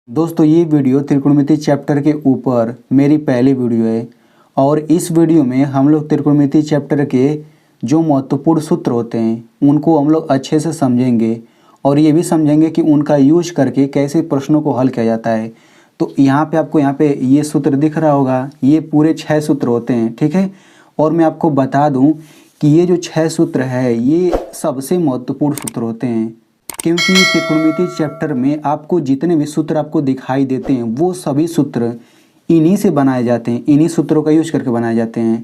दोस्तों ये video त्रिकोणमिति chapter के ऊपर मेरी पहली वीडियो है और इस वीडियो में हम लोग त्रिकोणमिति चैप्टर के जो महत्वपूर्ण सूत्र होते हैं उनको हम लोग अच्छे से समझेंगे और ये भी समझेंगे कि उनका यूज करके कैसे प्रश्नों को हल किया जाता है। तो यहाँ पे आपको ये सूत्र दिख रहा होगा, ये पूरे 6 सूत्र होते हैं, ठीक है। और मैं आपको बता दूँ कि ये जो 6 सूत्र है ये सबसे महत्वपूर्ण सूत्र होते हैं, क्योंकि त्रिकोणमिति चैप्टर में आपको जितने भी सूत्र आपको दिखाई देते हैं वो सभी सूत्र इन्हीं से बनाए जाते हैं, इन्हीं सूत्रों का यूज करके बनाए जाते हैं।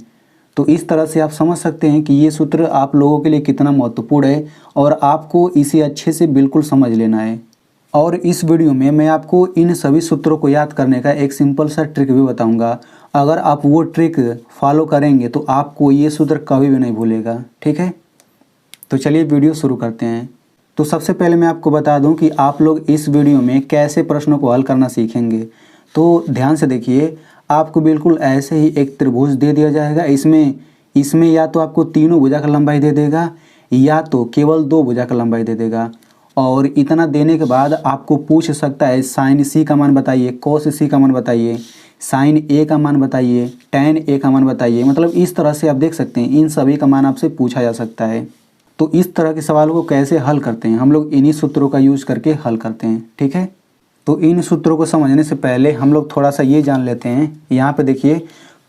तो इस तरह से आप समझ सकते हैं कि ये सूत्र आप लोगों के लिए कितना महत्वपूर्ण है और आपको इसे अच्छे से बिल्कुल समझ लेना है। और इस वीडियो में मैं आपको इन सभी सूत्रों को याद करने का एक सिंपल सा ट्रिक भी बताऊंगा। अगर आप वो ट्रिक फॉलो करेंगे तो आपको ये सूत्र कभी भी नहीं भूलेगा, ठीक है। तो चलिए वीडियो शुरू करते हैं। तो सबसे पहले मैं आपको बता दूं कि आप लोग इस वीडियो में कैसे प्रश्नों को हल करना सीखेंगे। तो ध्यान से देखिए, आपको बिल्कुल ऐसे ही एक त्रिभुज दे दिया जाएगा। इसमें या तो आपको तीनों भुजा का लंबाई दे देगा या तो केवल 2 भुजा का लंबाई दे देगा। और इतना देने के बाद आपको पूछ सकता है साइन सी का मान बताइए, कोस सी का मान बताइए, साइन ए का मान बताइए, टैन ए का मान बताइए। मतलब इस तरह से आप देख सकते हैं इन सभी का मान आपसे पूछा जा सकता है। तो इस तरह के सवालों को कैसे हल करते हैं, हम लोग इन्हीं सूत्रों का यूज करके हल करते हैं, ठीक है। तो इन सूत्रों को समझने से पहले हम लोग थोड़ा सा ये जान लेते हैं। यहाँ पे देखिए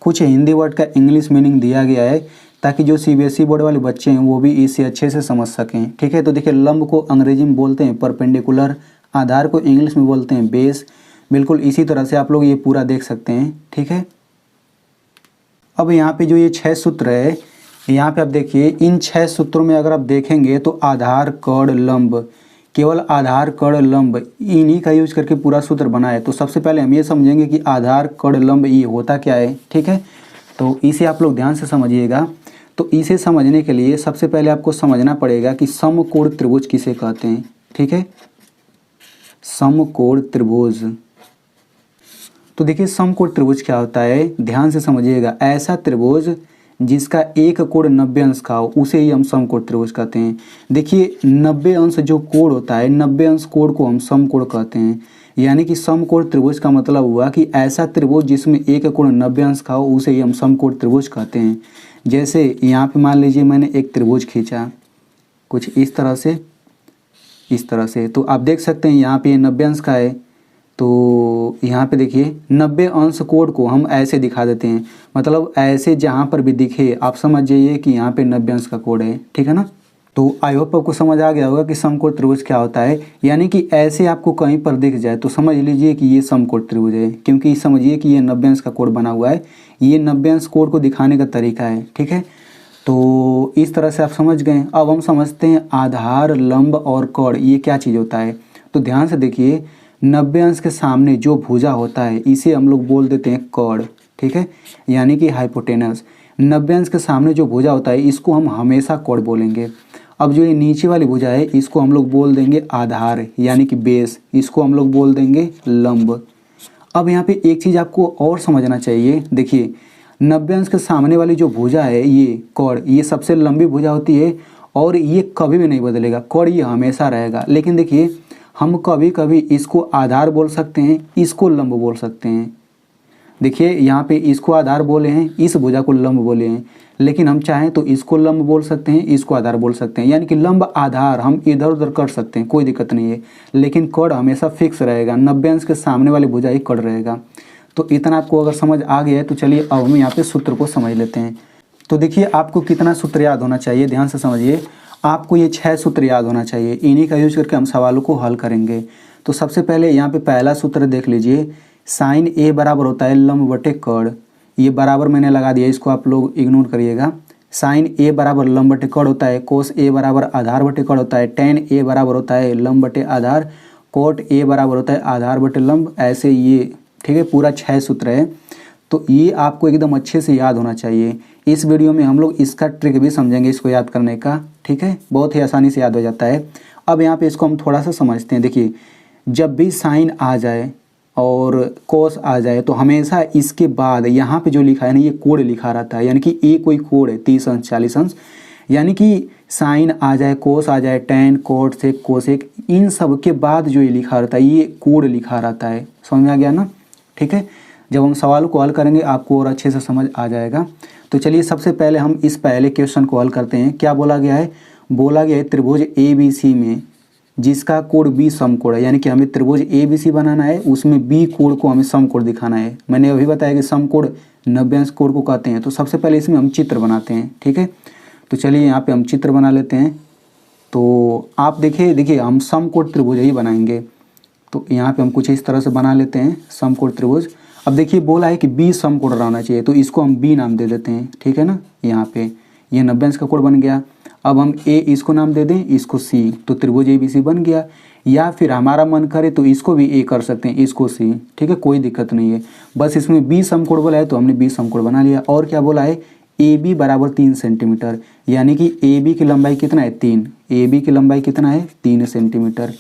कुछ हिंदी वर्ड का इंग्लिश मीनिंग दिया गया है ताकि जो सीबीएसई बोर्ड वाले बच्चे हैं वो भी इसे अच्छे से समझ सकें, ठीक है। तो देखिए लंब को अंग्रेजी में बोलते हैं परपेंडिकुलर, आधार को इंग्लिश में बोलते हैं बेस। बिल्कुल इसी तरह से आप लोग ये पूरा देख सकते हैं, ठीक है। अब यहाँ पे जो ये 6 सूत्र है, यहाँ पे आप देखिए इन 6 सूत्रों में अगर आप देखेंगे तो आधार कड़ लंब, केवल आधार कड़ लंब इन्हीं का यूज करके पूरा सूत्र बना है। तो सबसे पहले हम ये समझेंगे कि आधार कड़ लंब ये होता क्या है, ठीक है। तो इसे आप लोग ध्यान से समझिएगा। तो इसे समझने के लिए सबसे पहले आपको समझना पड़ेगा कि समकोण त्रिभुज किसे कहते हैं, ठीक है। समकोण त्रिभुज, तो देखिए समकोण त्रिभुज क्या होता है, ध्यान से समझिएगा। ऐसा त्रिभुज जिसका एक कोण 90 अंश का हो उसे ही हम समकोण त्रिभुज कहते हैं। देखिए 90 अंश जो कोण होता है, 90 अंश कोण को हम समकोण कहते हैं। यानी कि समकोण त्रिभुज का मतलब हुआ कि ऐसा त्रिभुज जिसमें एक कोण 90 अंश का हो उसे ही हम समकोण त्रिभुज कहते हैं। जैसे यहाँ पे मान लीजिए मैंने एक त्रिभुज खींचा कुछ इस तरह से, तो आप देख सकते हैं यहाँ पे ये 90 अंश का है। तो यहाँ पे देखिए 90 अंश कोण को हम ऐसे दिखा देते हैं, मतलब ऐसे जहाँ पर भी दिखे आप समझ जाइए कि यहाँ पे 90 अंश का कोण है, ठीक है ना। तो आई होप आपको समझ आ गया होगा कि समकोण त्रिभुज क्या होता है। यानी कि ऐसे आपको कहीं पर दिख जाए तो समझ लीजिए कि ये समकोण त्रिभुज है, क्योंकि समझिए कि ये 90 अंश का कोण बना हुआ है। ये 90 अंश कोण को दिखाने का तरीका है, ठीक है। तो इस तरह से आप समझ गए। अब हम समझते हैं आधार लंब और कड़ ये क्या चीज़ होता है। तो ध्यान से देखिए 90 अंश के सामने जो भुजा होता है इसे हम लोग बोल देते हैं कड़, ठीक है, यानी कि हाइपोटेनस। 90 अंश के सामने जो भुजा होता है इसको हम हमेशा कड़ बोलेंगे। अब जो ये नीचे वाली भुजा है इसको हम लोग बोल देंगे आधार यानी कि बेस, इसको हम लोग बोल देंगे लंब। अब यहाँ पे एक चीज़ आपको और समझना चाहिए। देखिए 90 अंश के सामने वाली जो भुजा है ये कड़, ये सबसे लंबी भुजा होती है और ये कभी भी नहीं बदलेगा, कड़ ये हमेशा रहेगा। लेकिन देखिए हम कभी कभी इसको आधार बोल सकते हैं, इसको लंब बोल सकते हैं। देखिए यहाँ पे इसको आधार बोले हैं, इस भुजा को लंब बोले हैं, लेकिन हम चाहें तो इसको लंब बोल सकते हैं, इसको आधार बोल सकते हैं। यानी कि लंब आधार हम इधर उधर कर सकते हैं, कोई दिक्कत नहीं है, लेकिन कड़ हमेशा फिक्स रहेगा। 90 अंश के सामने वाली भुजा ही कड़ रहेगा। तो इतना आपको अगर समझ आ गया है तो चलिए अब हम यहाँ पे सूत्र को समझ लेते हैं। तो देखिए आपको कितना सूत्र याद होना चाहिए, ध्यान से समझिए। आपको ये 6 सूत्र याद होना चाहिए, इन्हीं का यूज करके हम सवालों को हल करेंगे। तो सबसे पहले यहाँ पे पहला सूत्र देख लीजिए, साइन ए बराबर होता है लंब बटे कड़। ये बराबर मैंने लगा दिया, इसको आप लोग इग्नोर करिएगा। साइन ए बराबर लंब बटे कड़ होता है, कोस ए बराबर आधार बटे कड़ होता है, टेन ए बराबर होता है लंब बटे आधार, कोट ए बराबर होता है आधार बटे लंब। ऐसे ये, ठीक है, पूरा 6 सूत्र है। तो ये आपको एकदम अच्छे से याद होना चाहिए। इस वीडियो में हम लोग इसका ट्रिक भी समझेंगे इसको याद करने का, ठीक है, बहुत ही आसानी से याद हो जाता है। अब यहाँ पे इसको हम थोड़ा सा समझते हैं। देखिए जब भी साइन आ जाए और कोस आ जाए तो हमेशा इसके बाद यहाँ पे जो लिखा है ना ये कोण लिखा रहता है। यानी कि ए कोई कोण है 30 अंश 40 अंश, यानी कि साइन आ जाए, कोस आ जाए, टेन, कोट सेक, कोसेक, इन सब के बाद जो ये लिखा रहता है ये कोड लिखा रहता है। समझ में आ गया ना? ठीक है, जब हम सवाल को हल करेंगे आपको और अच्छे से समझ आ जाएगा। तो चलिए सबसे पहले हम इस पहले क्वेश्चन को हल करते हैं। क्या बोला गया है? बोला गया है त्रिभुज ABC में जिसका कोड बी समकोण है, यानी कि हमें त्रिभुज ABC बनाना है, उसमें बी कोड को हमें समकोण दिखाना है। मैंने अभी बताया कि समकोण 90 अंश कोड को कहते हैं। तो सबसे पहले इसमें हम चित्र बनाते हैं। ठीक है, तो चलिए यहाँ पे हम चित्र बना लेते हैं। तो आप देखिए हम समकोण त्रिभुज ही बनाएंगे। तो यहाँ पे हम कुछ इस तरह से बना लेते हैं समकोण त्रिभुज। अब देखिए बोला है कि बी समकोण रहना चाहिए, तो इसको हम बी नाम दे देते हैं। ठीक है ना, यहाँ पे ये 90 अंश का कोण बन गया। अब हम ए इसको नाम दे दें, इसको सी, तो त्रिभुज ABC बन गया। या फिर हमारा मन करे तो इसको भी ए कर सकते हैं, इसको सी। ठीक है, कोई दिक्कत नहीं है, बस इसमें बी समकोण बोला है तो हमने बी समकोण बना लिया। और क्या बोला है? AB बराबर 3 सेंटीमीटर, यानी कि AB की लंबाई कितना है? 3। AB की लंबाई कितना है? 3 सेंटीमीटर।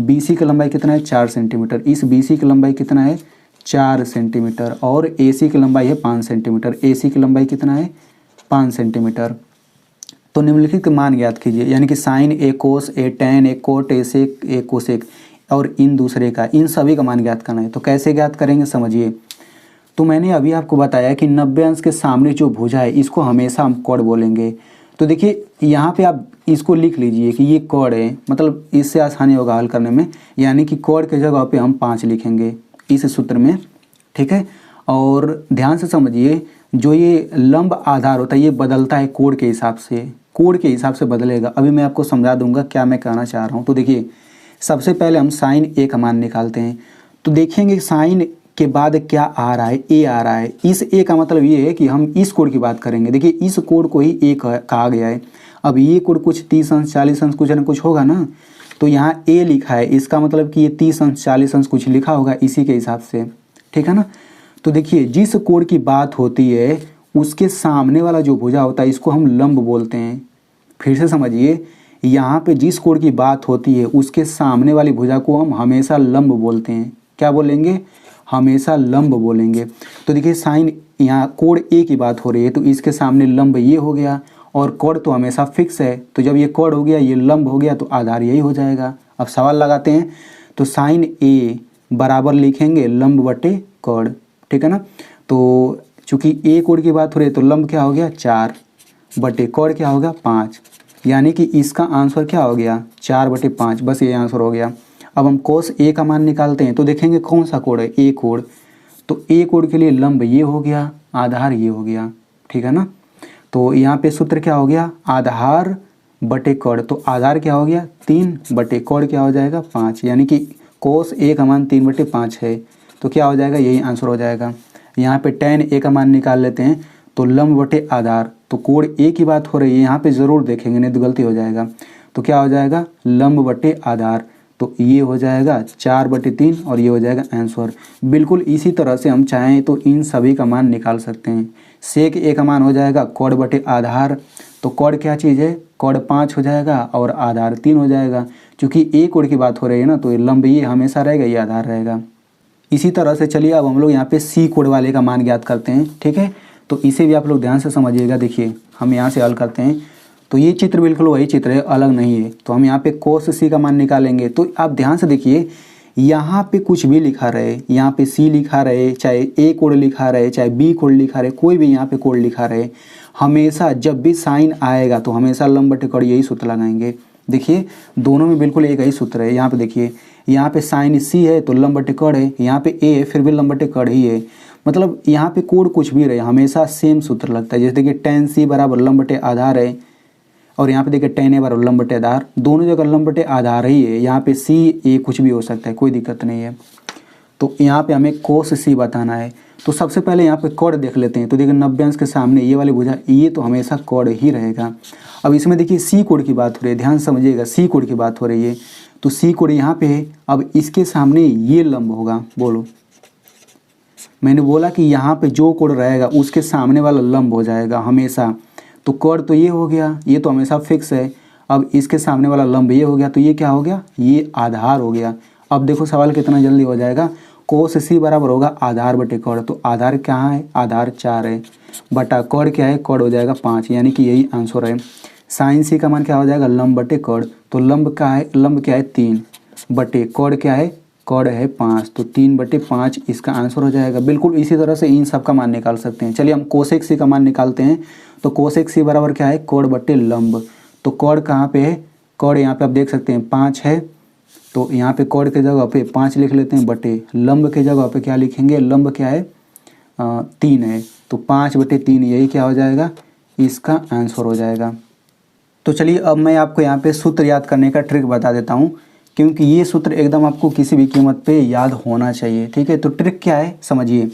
BC की लंबाई कितना है? 4 सेंटीमीटर। इस BC की लंबाई कितना है? 4 सेंटीमीटर। और AC की लंबाई है 5 सेंटीमीटर। AC की लंबाई कितना है? 5 सेंटीमीटर। तो निम्नलिखित मान ज्ञात कीजिए, यानी कि sine A cos A tan A cot A sec A cosec और इन दूसरे का, इन सभी का मान ज्ञात करना है। तो कैसे ज्ञात करेंगे समझिए। तो मैंने अभी आपको बताया कि 90 अंश के सामने जो भुजा है इसको हमेशा हम कोण बोलेंगे। तो देखिए यहाँ पे आप इसको लिख लीजिए कि ये कोण है, मतलब इससे आसानी होगा हल करने में। यानी कि कोण की जगह पे हम 5 लिखेंगे इस सूत्र में। ठीक है, और ध्यान से समझिए, जो ये लंब आधार होता है ये बदलता है कोण के हिसाब से, कोण के हिसाब से बदलेगा। अभी मैं आपको समझा दूंगा क्या मैं कहना चाह रहा हूँ। तो देखिए सबसे पहले हम साइन ए का मान निकालते हैं। तो देखेंगे साइन के बाद क्या आ रहा है? ए आ रहा है। इस ए का मतलब ये है कि हम इस कोण की बात करेंगे। देखिए इस कोण को ही ए कहा गया है। अब ये कोण कुछ 30 अंश 40 अंश कुछ ना कुछ होगा ना, तो यहाँ ए लिखा है, इसका मतलब कि ये 30 अंश 40 अंश कुछ लिखा होगा इसी के हिसाब से। ठीक है ना? तो देखिए जिस कोण की बात होती है उसके सामने वाला जो भुजा होता है इसको हम लंब बोलते हैं। फिर से समझिए, यहाँ पे जिस कोण की बात होती है उसके सामने वाली भुजा को हम हमेशा लंब बोलते हैं। क्या बोलेंगे? हमेशा लंब बोलेंगे। तो देखिए साइन यहाँ कोण ए की बात हो रही है तो इसके सामने लंब ये हो गया, और कोण तो हमेशा फिक्स है, तो जब ये कोण हो गया ये लंब हो गया तो आधार यही हो जाएगा। अब सवाल लगाते हैं। तो साइन ए बराबर लिखेंगे लंब बटे कोण। ठीक है ना? तो चूंकि ए कोण की बात हो रही है तो लंब क्या हो गया? 4 बटे कोण क्या होगा? 5, यानी कि इसका आंसर क्या हो गया? 4 बटे 5। बस ये आंसर हो गया। अब हम कोस ए का मान निकालते हैं। तो देखेंगे कौन सा कोण है? ए कोण। तो ए कोण के लिए लंब ये हो गया, आधार ये हो गया। ठीक है ना? तो यहाँ पे सूत्र क्या हो गया? आधार बटे कोण। तो आधार क्या हो गया? 3 बटे कोण क्या हो जाएगा? 5, यानी कि कोस ए का मान 3 बटे 5 है। तो क्या हो जाएगा? यही आंसर हो जाएगा। यहाँ पे टेन ए का मान निकाल लेते हैं। तो लंब बटे आधार, तो कोण ए की बात हो रही है, यहाँ पे ज़रूर देखेंगे नहीं तो गलती हो जाएगा। तो क्या हो जाएगा? लंब बटे आधार, तो ये हो जाएगा 4 बटे 3 और ये हो जाएगा आंसर। बिल्कुल इसी तरह से हम चाहें तो इन सभी का मान निकाल सकते हैं। सेक ए का मान हो जाएगा कोण बटे आधार, तो कोण क्या चीज़ है? कोण 5 हो जाएगा और आधार 3 हो जाएगा। चूँकि ए कोण की बात हो रही है ना, तो लंब ये हमेशा रहेगा, ये आधार रहेगा। इसी तरह से चलिए अब हम लोग यहाँ पे सी कोण वाले का मान ज्ञात करते हैं। ठीक है, तो इसे भी आप लोग ध्यान से समझिएगा। देखिए हम यहाँ से हल करते हैं। तो ये चित्र बिल्कुल वही चित्र है, अलग नहीं है। तो हम यहाँ पे कोस सी का मान निकालेंगे। तो आप ध्यान से देखिए, यहाँ पे कुछ भी लिखा रहे, यहाँ पे सी लिखा रहे, चाहे ए कोण लिखा रहे, चाहे बी कोण लिखा रहे, कोई भी यहाँ पे कोण लिखा रहे, हमेशा जब भी साइन आएगा तो हमेशा लंब बटे कोण यही सूत्र लगाएंगे। देखिए दोनों में बिल्कुल एक ही सूत्र है। यहाँ पे देखिए, यहाँ पे साइन सी है तो लंब बटे कोण है, यहाँ पे ए है फिर भी लंब बटे कोण ही है। मतलब यहाँ पे कोण कुछ भी रहे हमेशा सेम सूत्र लगता है। जैसे देखिए टेन सी बराबर लंब बटे आधार है, और यहाँ पे देखिए टेन ए बराबर लंब बटे आधार, दोनों जगह लंब बटे आधार ही है। यहाँ पे सी ए कुछ भी हो सकता है, कोई दिक्कत नहीं है। तो यहाँ पे हमें कोस सी बताना है। तो सबसे पहले यहाँ पे कोण देख लेते हैं। तो देखिए 90 अंश के सामने ये वाली भुजा, ये तो हमेशा कोण ही रहेगा। अब इसमें देखिए सी कोण की बात हो रही है, ध्यान समझिएगा, सी कोण की बात हो रही है। तो सी कोण यहाँ पे है। अब इसके सामने ये लंब होगा। बोलो, मैंने बोला कि यहाँ पे जो कोण रहेगा उसके सामने वाला लंब हो जाएगा हमेशा। तो कोण तो ये हो गया, ये तो हमेशा फिक्स है। अब इसके सामने वाला लंब ये हो गया, तो ये क्या हो गया? ये आधार हो गया। अब देखो सवाल कितना जल्दी हो जाएगा। कोस सी बराबर होगा आधार बटे कोण। तो आधार कहाँ है? आधार 4 है, बटा कोण क्या है? कोण हो जाएगा 5, यानी कि यही आंसर है। साइन सी का मान क्या हो जाएगा, लंब बटे कॉड। तो लंब क्या है 3 बटे कॉड क्या है, कॉड है 5, तो 3/5 इसका आंसर हो जाएगा। बिल्कुल इसी तरह से इन सब का मान निकाल सकते हैं। चलिए हम कोसेक सी का मान निकालते हैं। तो कोसेक सी बराबर क्या है, कॉड बटे लंब। तो कॉड कहाँ पे है, कॉड यहाँ पे आप देख सकते हैं 5 है, तो यहाँ पे कॉड के जगह पे 5 लिख लेते हैं, बटे लंब के जगह पे क्या लिखेंगे, लंब क्या है 3 है, तो 5/3 यही क्या हो जाएगा, इसका आंसर हो जाएगा। तो चलिए अब मैं आपको यहाँ पे सूत्र याद करने का ट्रिक बता देता हूँ, क्योंकि ये सूत्र एकदम आपको किसी भी कीमत पे याद होना चाहिए। ठीक है, तो ट्रिक क्या है समझिए।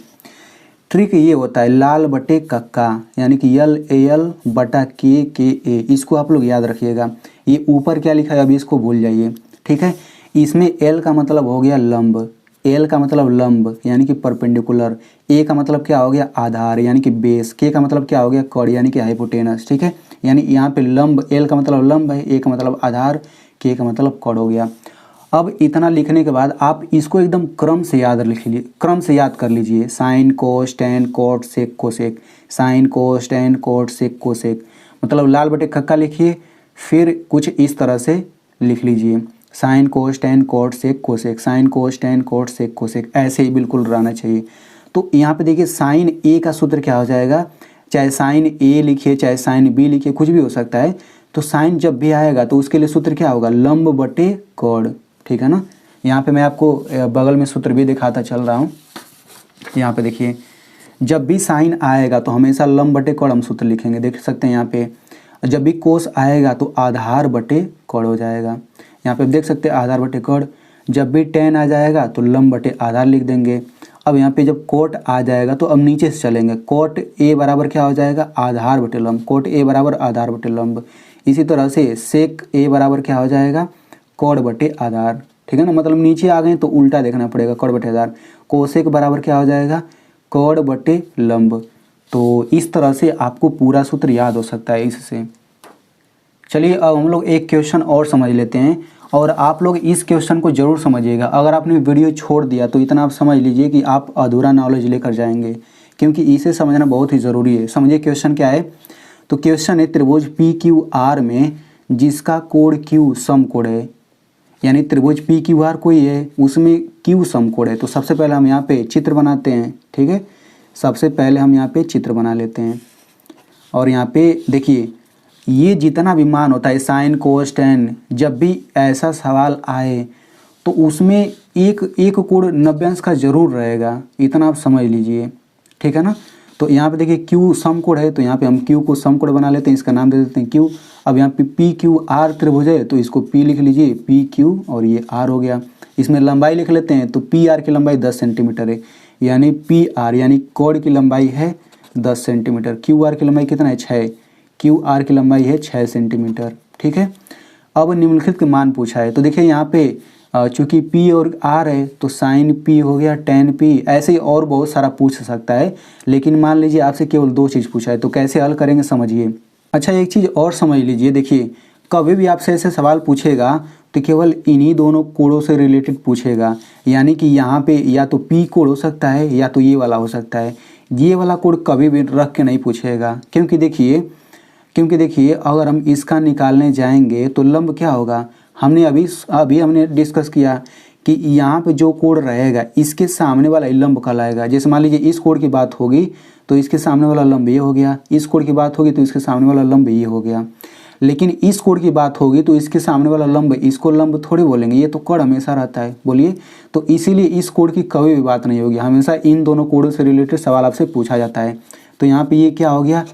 ट्रिक ये होता है लाल बटे कक्का, यानी कि LAL बटा KA, इसको आप लोग याद रखिएगा। ये ऊपर क्या लिखा है अभी इसको भूल जाइए। ठीक है, इसमें L का मतलब हो गया लंब, L का मतलब लंब यानी कि परपेंडिकुलर, A का मतलब क्या हो गया आधार यानी कि बेस, K का मतलब क्या हो गया कॉर्ड यानी कि हाइपोटेनस। ठीक है, यानी यहाँ पे लंब L का मतलब लंब है, A का मतलब आधार, K का मतलब कॉर्ड हो गया। अब इतना लिखने के बाद आप इसको एकदम क्रम से याद लिख लीजिए, क्रम से याद कर लीजिए। Sine cos tan cot sec cosec, sine cos tan cot sec cosec, मतलब लाल बटे कक्का लिखिए, फिर कुछ इस तरह से लिख लीजिए, sine cos tan cot sec cosec, sine cos tan cot sec cosec, ऐसे ही बिल्कुल रहना चाहिए। तो यहाँ पे देखिए साइन A का सूत्र क्या हो जाएगा, चाहे साइन A लिखिए चाहे साइन B लिखिए, कुछ भी हो सकता है। तो साइन जब भी आएगा तो उसके लिए सूत्र क्या होगा, लंब बटे कॉर्ड। ठीक है ना, यहाँ पे मैं आपको बगल में सूत्र भी दिखाता चल रहा हूँ। यहाँ पे देखिए जब भी साइन आएगा तो हमेशा लंब बटे कॉर्ड हम सूत्र लिखेंगे, देख सकते हैं यहाँ पे। जब भी कोस आएगा तो आधार बटे कॉर्ड हो जाएगा, यहाँ पे देख सकते हैं आधार बटे कॉर्ड। जब भी टेन आ जाएगा तो लंब बटे आधार लिख देंगे। अब यहाँ पे जब कोट आ जाएगा तो अब नीचे से चलेंगे, कोट A बराबर क्या हो जाएगा, आधार बटे लंब, कोट A बराबर आधार बटे लंब। इसी तरह से सेक A बराबर क्या हो जाएगा, कॉर्ड बटे आधार। ठीक है ना, मतलब नीचे आ गए तो उल्टा देखना पड़ेगा, कॉर्ड बटे आधार। कोसेक बराबर क्या हो जाएगा, कॉर्ड बटे लंब। तो इस तरह से आपको पूरा सूत्र याद हो सकता है इससे। चलिए अब हम लोग एक क्वेश्चन और समझ लेते हैं, और आप लोग इस क्वेश्चन को ज़रूर समझिएगा। अगर आपने वीडियो छोड़ दिया तो इतना आप समझ लीजिए कि आप अधूरा नॉलेज लेकर जाएंगे, क्योंकि इसे समझना बहुत ही ज़रूरी है। समझिए क्वेश्चन क्या है। तो क्वेश्चन है त्रिभुज PQR में जिसका कोण Q समकोण है, यानी त्रिभुज PQR कोई है उसमें Q समकोण है। तो सबसे पहले हम यहाँ पे चित्र बनाते हैं। ठीक है, सबसे पहले हम यहाँ पे चित्र बना लेते हैं, और यहाँ पे देखिए ये जितना भी मान होता है साइन कोस टेन, जब भी ऐसा सवाल आए तो उसमें एक कोण 90 अंश का जरूर रहेगा, इतना आप समझ लीजिए। ठीक है ना, तो यहाँ पे देखिए Q समकोण है, तो यहाँ पे हम Q को समकोण बना लेते हैं, इसका नाम दे देते हैं Q। अब यहाँ पे PQR त्रिभुज है तो इसको P लिख लीजिए, PQ और ये R हो गया। इसमें लंबाई लिख लेते हैं, तो PR की लंबाई 10 सेंटीमीटर है, यानी PR यानी कोण की लंबाई है 10 सेंटीमीटर। QR की लंबाई कितना है 6, QR की लंबाई है 6 सेंटीमीटर। ठीक है, अब निम्नलिखित के मान पूछा है। तो देखिए यहाँ पे चूँकि P और R है तो साइन P हो गया tan P, ऐसे ही और बहुत सारा पूछ सकता है, लेकिन मान लीजिए आपसे केवल 2 चीज़ पूछा है, तो कैसे हल करेंगे समझिए। अच्छा एक चीज़ और समझ लीजिए, देखिए कभी भी आपसे ऐसे सवाल पूछेगा तो केवल इन्हीं दोनों कोणों से रिलेटेड पूछेगा, यानी कि यहाँ पे या तो P कोण हो सकता है या तो ये वाला हो सकता है। ये वाला कोण कभी भी रख के नहीं पूछेगा, क्योंकि देखिए अगर हम इसका निकालने जाएंगे तो लंब क्या होगा, हमने अभी हमने डिस्कस किया कि यहाँ पे जो कोण रहेगा इसके सामने वाला लंब कहलाएगा। जैसे मान लीजिए इस कोण की बात होगी तो इसके सामने वाला लंब ये हो गया, इस कोण की बात होगी तो इसके सामने वाला लंब ये हो गया। लेकिन इस कोण की बात होगी तो इसके सामने वाला लंब, इसको लंब थोड़ी बोलेंगे, ये तो कोण हमेशा रहता है, बोलिए। तो इसीलिए इस कोण की कभी भी बात नहीं होगी, हमेशा इन दोनों कोणों से रिलेटेड सवाल आपसे पूछा जाता है। तो यहाँ पे ये क्या हो गया,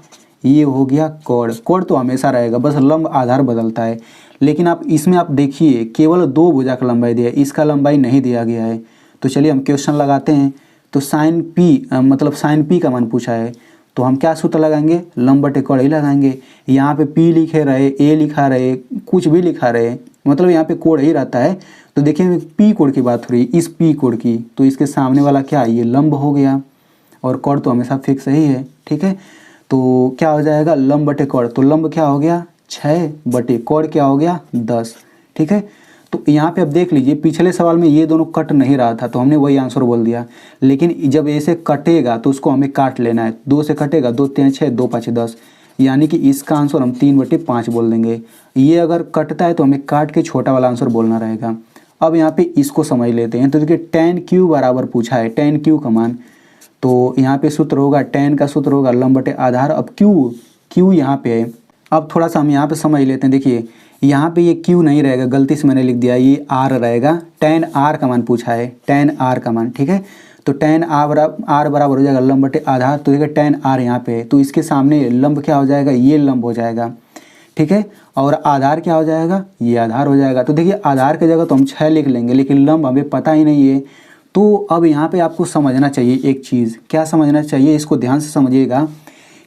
ये हो गया कोण। कोण तो हमेशा रहेगा, बस लंब आधार बदलता है। लेकिन आप इसमें आप देखिए केवल 2 भुजा का लंबाई दिया है, इसका लंबाई नहीं दिया गया है। तो चलिए हम क्वेश्चन लगाते हैं। तो साइन P का मान पूछा है, तो हम क्या सूत्र लगाएंगे, लंब बटे कोण ही लगाएंगे। यहाँ पे P लिखे रहे, A लिखा रहे, कुछ भी लिखा रहे, मतलब यहाँ पे कोण ही रहता है। तो देखिए P कोण की बात हो रही है, इस P कोण की, तो इसके सामने वाला क्या, ये लंब हो गया, और कोण तो हमेशा फिक्स ही है। ठीक है, तो क्या हो जाएगा लंब बटे कोण, तो लंब क्या हो गया 6 बटे कोण क्या हो गया 10। ठीक है, तो यहाँ पे अब देख लीजिए पिछले सवाल में ये दोनों कट नहीं रहा था तो हमने वही आंसर बोल दिया, लेकिन जब ऐसे कटेगा तो उसको हमें काट लेना है। 2 से कटेगा, 2 3 6, 2 5 10, यानी कि इसका आंसर हम 3/5 बोल देंगे। ये अगर कटता है तो हमें काट के छोटा वाला आंसर बोलना रहेगा। अब यहाँ पे इसको समझ लेते हैं। तो देखिए tan क्यू बराबर पूछा है, tan क्यू का मान, तो यहाँ पे सूत्र होगा tan का सूत्र होगा लंब बटे आधार। अब क्यू यहाँ पे है। अब थोड़ा सा हम यहाँ पे समझ लेते हैं। देखिए यहाँ पे ये क्यू नहीं रहेगा, गलती से मैंने लिख दिया, ये आर रहेगा। tan आर का मान पूछा है, tan आर का मान, ठीक है। तो tan आर बराबर हो जाएगा लंब बटे आधार। तो देखिए tan आर यहाँ पे है, तो इसके सामने लंब क्या हो जाएगा, ये लंब हो जाएगा, ठीक है। और आधार क्या हो जाएगा, ये आधार हो जाएगा। तो देखिए आधार की जगह तो हम 6 लिख लेंगे, लेकिन लंब हमें पता ही नहीं है। तो अब यहाँ पे आपको समझना चाहिए एक चीज़। क्या समझना चाहिए, इसको ध्यान से समझिएगा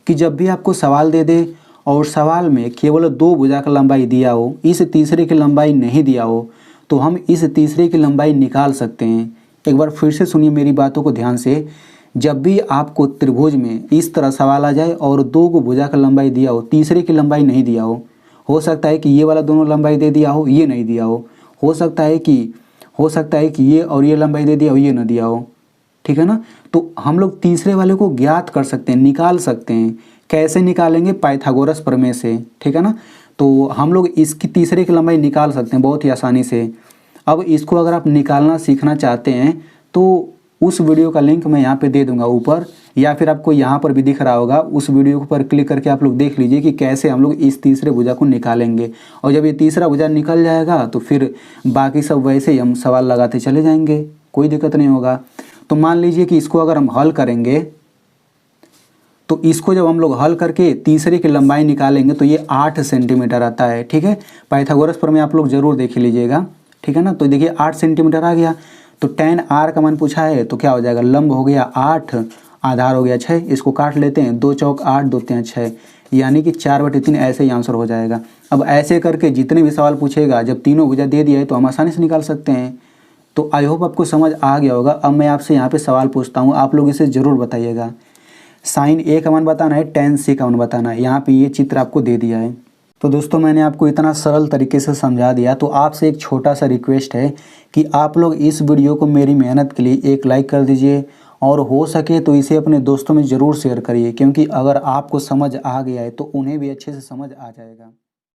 कि जब भी आपको सवाल दे दे और सवाल में केवल 2 भुजा का लंबाई दिया हो, इस तीसरे की लंबाई नहीं दिया हो, तो हम इस तीसरे की लंबाई निकाल सकते हैं। एक बार फिर से सुनिए मेरी बातों को ध्यान से। जब भी आपको त्रिभुज में इस तरह सवाल आ जाए और 2 को भुजा का लंबाई दिया हो, तीसरे की लंबाई नहीं दिया हो सकता है कि ये वाला दोनों लंबाई दे दिया हो, ये नहीं दिया हो सकता है कि ये और ये लंबाई दे दिया हो, ये न दिया हो, ठीक है ना। तो हम लोग तीसरे वाले को ज्ञात कर सकते हैं, निकाल सकते हैं। कैसे निकालेंगे, पाइथागोरस प्रमेय से, ठीक है ना। तो हम लोग इसकी तीसरे की लंबाई निकाल सकते हैं बहुत ही आसानी से। अब इसको अगर आप निकालना सीखना चाहते हैं तो उस वीडियो का लिंक मैं यहाँ पे दे दूंगा ऊपर, या फिर आपको यहाँ पर भी दिख रहा होगा। उस वीडियो पर क्लिक करके आप लोग देख लीजिए कि कैसे हम लोग इस तीसरे भुजा को निकालेंगे। और जब ये तीसरा भुजा निकल जाएगा तो फिर बाकी सब वैसे ही हम सवाल लगाते चले जाएंगे, कोई दिक्कत नहीं होगा। तो मान लीजिए कि इसको अगर हम हल करेंगे, तो इसको जब हम लोग हल करके तीसरे की लंबाई निकालेंगे तो ये 8 सेंटीमीटर आता है, ठीक है। पाइथागोरस प्रमेय आप लोग जरूर देख लीजिएगा, ठीक है ना। तो देखिए 8 सेंटीमीटर आ गया। तो tan आर का मान पूछा है, तो क्या हो जाएगा, लंब हो गया 8, आधार हो गया 6। इसको काट लेते हैं, 2 चौक 8, 2 3 6, यानी कि 4/3 ऐसे ही आंसर हो जाएगा। अब ऐसे करके जितने भी सवाल पूछेगा, जब तीनों भुजा दे दिया है तो हम आसानी से निकाल सकते हैं। तो आई होप आपको समझ आ गया होगा। अब मैं आपसे यहाँ पे सवाल पूछता हूँ, आप लोग इसे ज़रूर बताइएगा। sin A का मान बताना है, tan C का मान बताना है। यहाँ पे ये चित्र आपको दे दिया है। तो दोस्तों मैंने आपको इतना सरल तरीके से समझा दिया। तो आपसे एक छोटा सा रिक्वेस्ट है कि आप लोग इस वीडियो को मेरी मेहनत के लिए एक लाइक कर दीजिए, और हो सके तो इसे अपने दोस्तों में ज़रूर शेयर करिए, क्योंकि अगर आपको समझ आ गया है तो उन्हें भी अच्छे से समझ आ जाएगा।